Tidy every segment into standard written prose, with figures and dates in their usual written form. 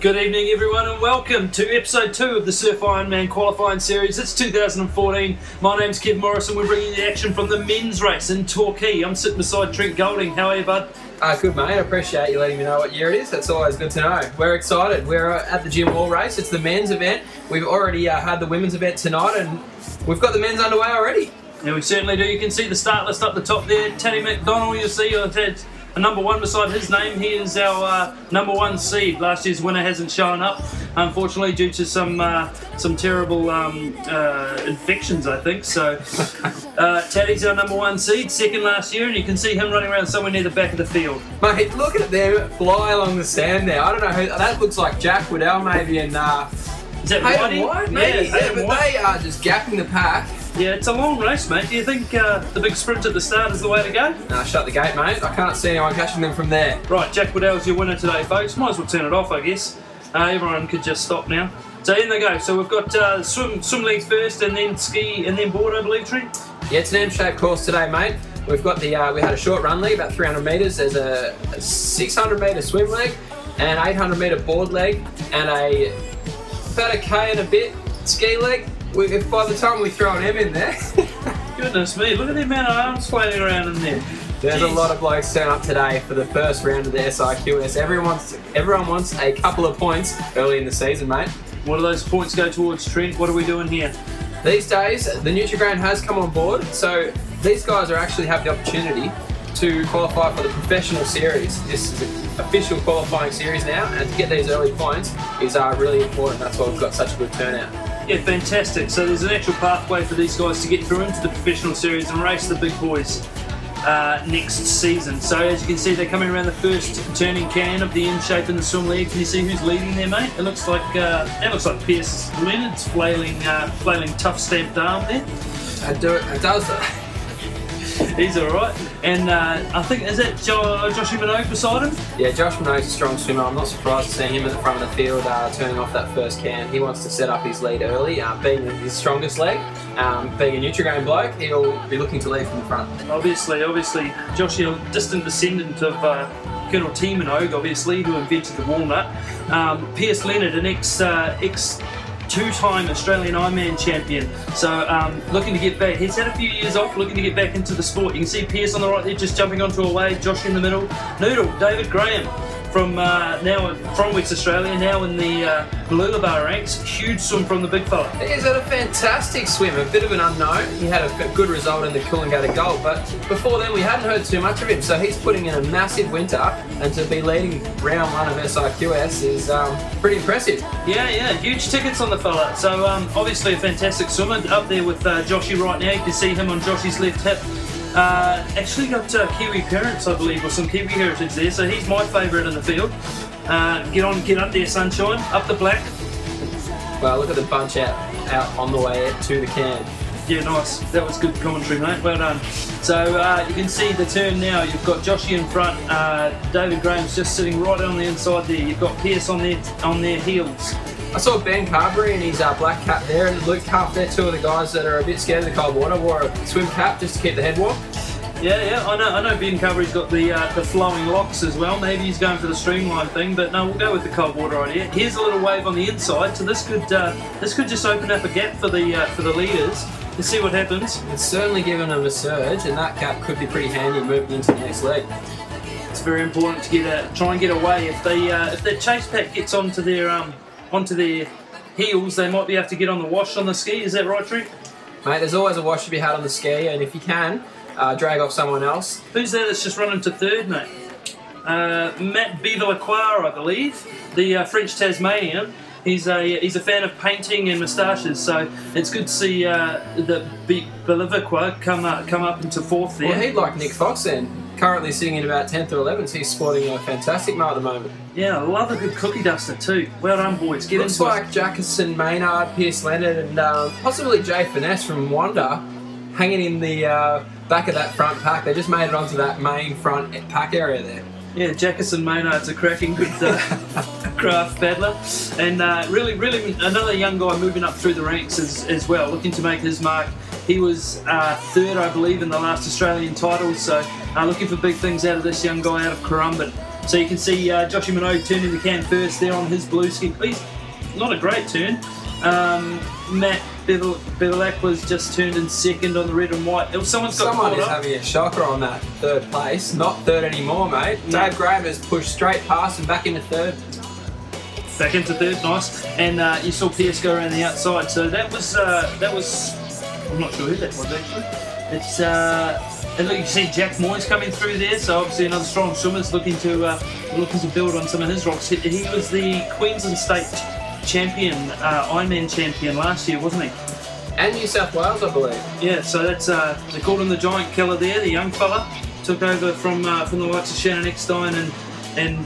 Good evening everyone and welcome to episode 2 of the Surf Ironman Qualifying Series. It's 2014. My name's Kev Morris and we're bringing you the action from the men's race in Torquay. I'm sitting beside Trent Golding. How are you, bud? Good mate, I appreciate you letting me know what year it is. That's always good to know. We're excited. We're at the Jim Wall race. It's the men's event. We've already had the women's event tonight and we've got the men's underway already. Yeah, we certainly do. You can see the start list up the top there. Teddy McDonald, you'll see, had a number 1 beside his name. He is our number 1 seed. Last year's winner hasn't shown up, unfortunately, due to some terrible infections, I think. So Teddy's our number 1 seed, second last year, and you can see him running around somewhere near the back of the field. Mate, look at them fly along the sand there. I don't know who that looks like. Jack Waddell maybe, and is that White? Maybe, yeah, but they are just gapping the pack. Yeah, it's a long race, mate. Do you think the big sprint at the start is the way to go? Nah, shut the gate, mate. I can't see anyone catching them from there. Right, Jack Waddell's your winner today, folks. Might as well turn it off, I guess. Everyone could just stop now. So in they go. So we've got swim leagues first, and then ski, and then board, I believe, Trent? Yeah, it's an M-shaped course today, mate. We've got the we had a short run leg, about 300 metres. There's a 600 metre swim leg, an 800 metre board leg, and about a K and a bit ski leg. If by the time we throw an M in there. Goodness me, look at the amount of arms flailing around in there. There's a lot of blokes turn up today for the first round of the SIQS. Everyone wants a couple of points early in the season, mate. What do those points go towards, Trent? What are we doing here? These days, the Nutrigrain has come on board, so these guys actually have the opportunity to qualify for the professional series. This is an official qualifying series now, and to get these early points is really important. That's why we've got such a good turnout. Yeah, fantastic. So there's an actual pathway for these guys to get through into the professional series and race the big boys next season. So as you can see, they're coming around the first turning can of the M shape in the swim league. Can you see who's leading there, mate? It looks like Pierce Leonard's flailing tough stamped arm there. It does. He's alright. And I think, is that Joshy Minogue beside him? Yeah, Josh Minogue's a strong swimmer. I'm not surprised to see him at the front of the field turning off that first can. He wants to set up his lead early, being his strongest leg. Being a Nutrigrain bloke, he'll be looking to lead from the front. Obviously, Joshy, a distant descendant of Colonel T. Minogue, obviously, who invented the walnut. Pierce Leonard, an ex two-time Australian Ironman champion, so looking to get back. He's had a few years off, looking to get back into the sport. You can see Pierce on the right there just jumping onto a wave, Josh in the middle. Noodle, David Graham from West Australia, now in the Mooloolaba ranks. Huge swim from the big fella. He's had a fantastic swim, a bit of an unknown. He had a good result in the Coolangatta Gold, but before then we hadn't heard too much of him, so he's putting in a massive winter, and to be leading round 1 of SIQS is pretty impressive. Yeah, huge tickets on the fella. So obviously a fantastic swimmer, up there with Joshy right now. You can see him on Joshy's left hip. Actually got Kiwi parents, I believe, or some Kiwi heritage there, so he's my favourite in the field. Get up there, sunshine, up the black. Well, look at the bunch out on the way to the can. Yeah, nice. That was good commentary, mate. Well done. So you can see the turn now. You've got Joshy in front. David Graham's just sitting right on the inside there. You've got Pierce on their heels. I saw Ben Carberry in his black cap there, and Luke Cuff, they're 2 of the guys that are a bit scared of the cold water. Wore a swim cap just to keep the head warm. Yeah, I know Ben Carberry's got the flowing locks as well. Maybe he's going for the streamline thing, but no, we'll go with the cold water idea. Here's a little wave on the inside, so this could just open up a gap for the leaders. Let's see what happens. It's certainly given them a surge, and that cap could be pretty handy moving into the next leg. It's very important to try and get away. If their chase pack gets onto their heels, they might be able to get on the wash on the ski. Is that right, Trent? Mate, there's always a wash to be had on the ski, and if you can, drag off someone else. Who's there that's just running to third, mate? Matt Bevilacqua, I believe, the French Tasmanian. He's a fan of painting and moustaches, so it's good to see the Bevilacqua come up into 4th there. Well, he'd like Nick Fox then. Currently sitting in about 10th or 11th. He's sporting a fantastic mark at the moment. Yeah, I love a good cookie duster too. Well done, boys. Get Looks into like Jackson Maynard, Pierce Leonard, and possibly Jay Finesse from Wanda hanging in the back of that front pack. They just made it onto that main front pack area there. Yeah, Jackerson Maynard's a cracking good craft paddler, and really another young guy moving up through the ranks as well, looking to make his mark. He was 3rd, I believe, in the last Australian title, so looking for big things out of this young guy out of Currumbin. So you can see Joshy Minogue turning the can first there on his blue ski. He's not a great turn. Matt Bevelak was just turned in second on the red and white. Someone is having a shocker on that third place. Not third anymore, mate. No. Dave Graham has pushed straight past and back into third. Back into third, nice. And you saw Pierce go around the outside. So that was I'm not sure who that was actually. It's and look, you see Jack Moyes coming through there. So obviously another strong swimmer's looking to build on some of his rocks. He was the Queensland State champion, Ironman champion last year, wasn't he? And New South Wales, I believe. Yeah, so that's they called him the giant killer there. The young fella took over from the likes of Shannon Eckstein and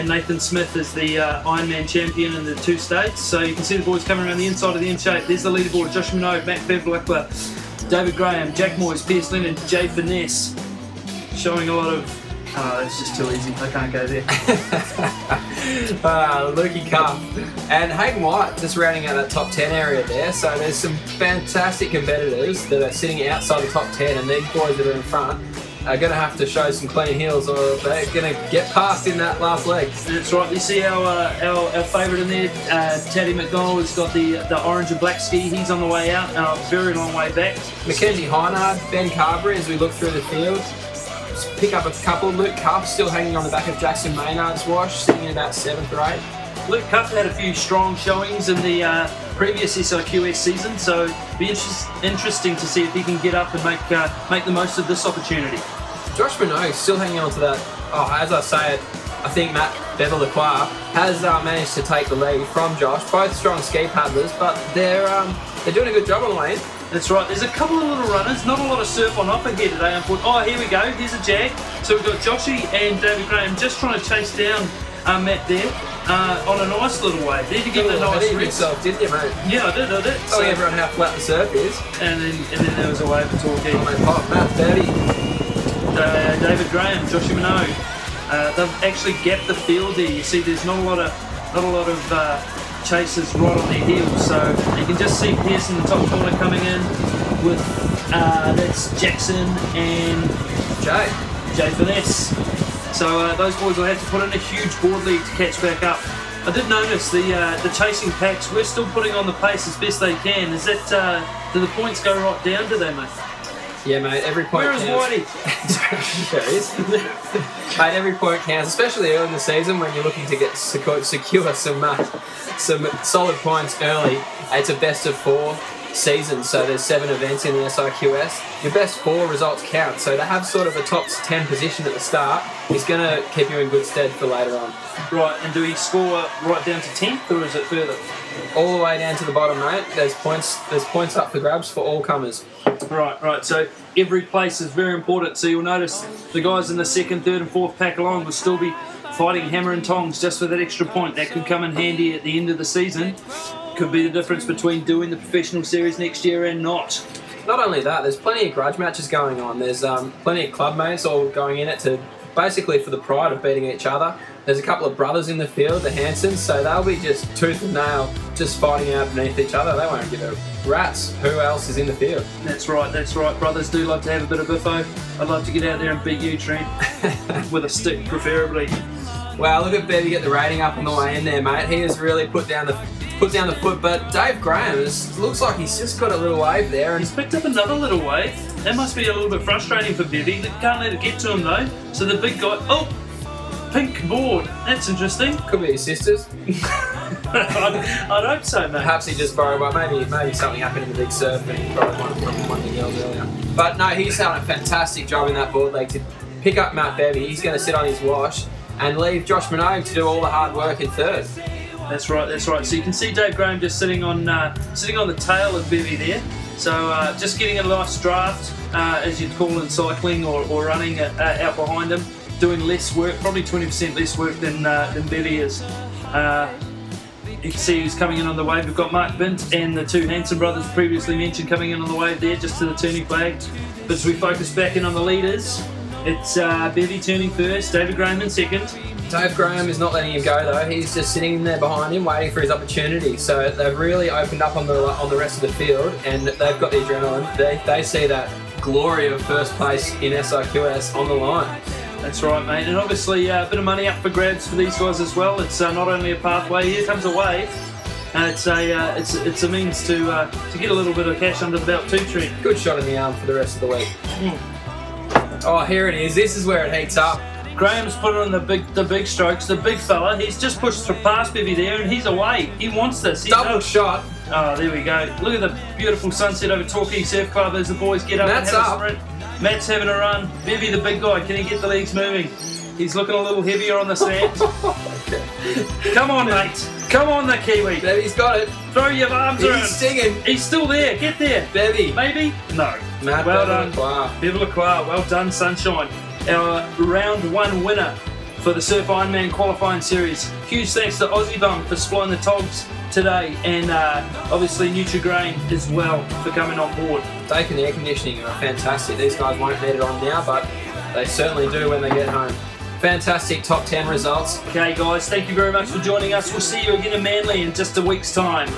Nathan Smith as the Ironman champion in the 2 states. So you can see the boys coming around the inside of the end shape. There's the leaderboard: Josh Minogue, Matt Bevelak, David Graham, Jack Moyes, Pierce Leonard, Jay Finesse, showing a lot of. Oh, it's just too easy. I can't go there. Lukey Cuff and Hayden White just rounding out that top 10 area there. So there's some fantastic competitors that are sitting outside the top 10, and these boys that are in front are going to have to show some clean heels, or they're going to get past in that last leg. That's right. You see our favourite in there, Taddy McDonald, has got the orange and black ski. He's on the way out, a very long way back. Mackenzie Hynard, Ben Carberry, as we look through the field. Pick up a couple. Luke Cuff still hanging on the back of Jackson Maynard's wash, sitting in about 7th or 8th. Luke Cuff had a few strong showings in the previous SIQS season, so it'll be interesting to see if he can get up and make the most of this opportunity. Josh Minogue still hanging on to that. Oh, as I say it, I think Matt Bevelak has managed to take the lead from Josh. Both strong ski paddlers, but they're doing a good job on the way in. That's right. There's a couple of little runners. Not a lot of surf on offer here today, unfortunately. Oh, here we go. Here's a jag. So we've got Joshy and David Graham just trying to chase down Matt there on a nice little wave. There to give it a nice rest. Yourself, didn't you, mate? Yeah, I did. So everyone how flat the surf is. And then there was a wave for Torquay. Oh, mate, pop, Matt, 30. David Graham, Joshy Minogue. They've actually gapped the field there. You see, there's not a lot of chasers right on their heels, so you can just see Pierce in the top corner coming in with that's Jackson and Jay Finesse. So those boys will have to put in a huge board lead to catch back up. I did notice the chasing packs. We're still putting on the pace as best they can. Is that do the points go right down? Do they, mate? Yeah, mate, every point counts. Where is Whitey? There he is. Mate, every point counts, especially early in the season when you're looking to get secure some solid points early. It's a best of 4 season, so there's 7 events in the SIQS. Your best 4 results count, so to have sort of a top 10 position at the start is going to keep you in good stead for later on. Right, and do we score right down to 10th, or is it further? All the way down to the bottom, mate. There's points up for grabs for all comers. Right. So every place is very important. So you'll notice the guys in the 2nd, 3rd and 4th pack along will still be fighting hammer and tongs just for that extra point. That could come in handy at the end of the season. Could be the difference between doing the professional series next year and not. Not only that, there's plenty of grudge matches going on. There's plenty of club mates all going in it to basically for the pride of beating each other. There's a couple of brothers in the field, the Hansons, so they'll be just tooth and nail, just fighting out beneath each other. They won't give a rat's who else is in the field. That's right. Brothers do love to have a bit of biffo. I'd love to get out there and beat you, Trent, with a stick preferably. Well, look at Bevy get the rating up on the way in there, mate. He has really put down the foot, but Dave Graham looks like he's just got a little wave there. And he's picked up another little wave. That must be a little bit frustrating for Bevy. They can't let it get to him though. So the big guy, pink board. That's interesting. Could be his sisters. I'd hope so, mate. Perhaps he just borrowed one. Maybe something happened in the big surf and he borrowed one from one of the girls earlier. But no, he's done a fantastic job in that board leg to pick up Matt Bevy. He's going to sit on his wash and leave Josh Minogue to do all the hard work in 3rd. That's right. So you can see Dave Graham just sitting on the tail of Bevy there. So just getting a nice draft, as you'd call in cycling or running out behind him, doing less work, probably 20% less work than Bevy is. You can see who's coming in on the wave. We've got Mark Bint and the 2 Hanson brothers previously mentioned coming in on the wave there, just to the turning flag. But as we focus back in on the leaders, it's Bevy turning first, David Graham in 2nd. Dave Graham is not letting him go though. He's just sitting there behind him waiting for his opportunity. So they've really opened up on the rest of the field and they've got the adrenaline. They see that glory of first place in SIQS on the line. That's right, mate. And obviously a bit of money up for grabs for these guys as well. It's not only a pathway. Here comes a wave. It's a means to get a little bit of cash under the belt too, Trent. Good shot in the arm for the rest of the week. Oh, here it is. This is where it heats up. Graham's put on the big strokes. The big fella. He's just pushed past Bibby there, and he's away. He wants this. Double shot. Oh, there we go. Look at the beautiful sunset over Torquay Surf Club as the boys get up Matt's and have up. a sprint. Matt's having a run. Bibby, the big guy, can he get the legs moving? He's looking a little heavier on the sand. Okay. Come on, mate. Come on, the Kiwi. Bevvy's got it. Throw your arms around. He's singing. He's still there. Get there. Bevy. Maybe? No. Matt Well done. Bevilacqua. Well done, Sunshine. Our round 1 winner for the Surf Ironman Qualifying Series. Huge thanks to Aussie Bum for supplying the togs today, and obviously Nutrigrain as well for coming on board. Steak and the air conditioning are fantastic. These guys won't need it on now, but they certainly do when they get home. Fantastic top 10 results. Okay guys, thank you very much for joining us. We'll see you again in Manly in just a week's time.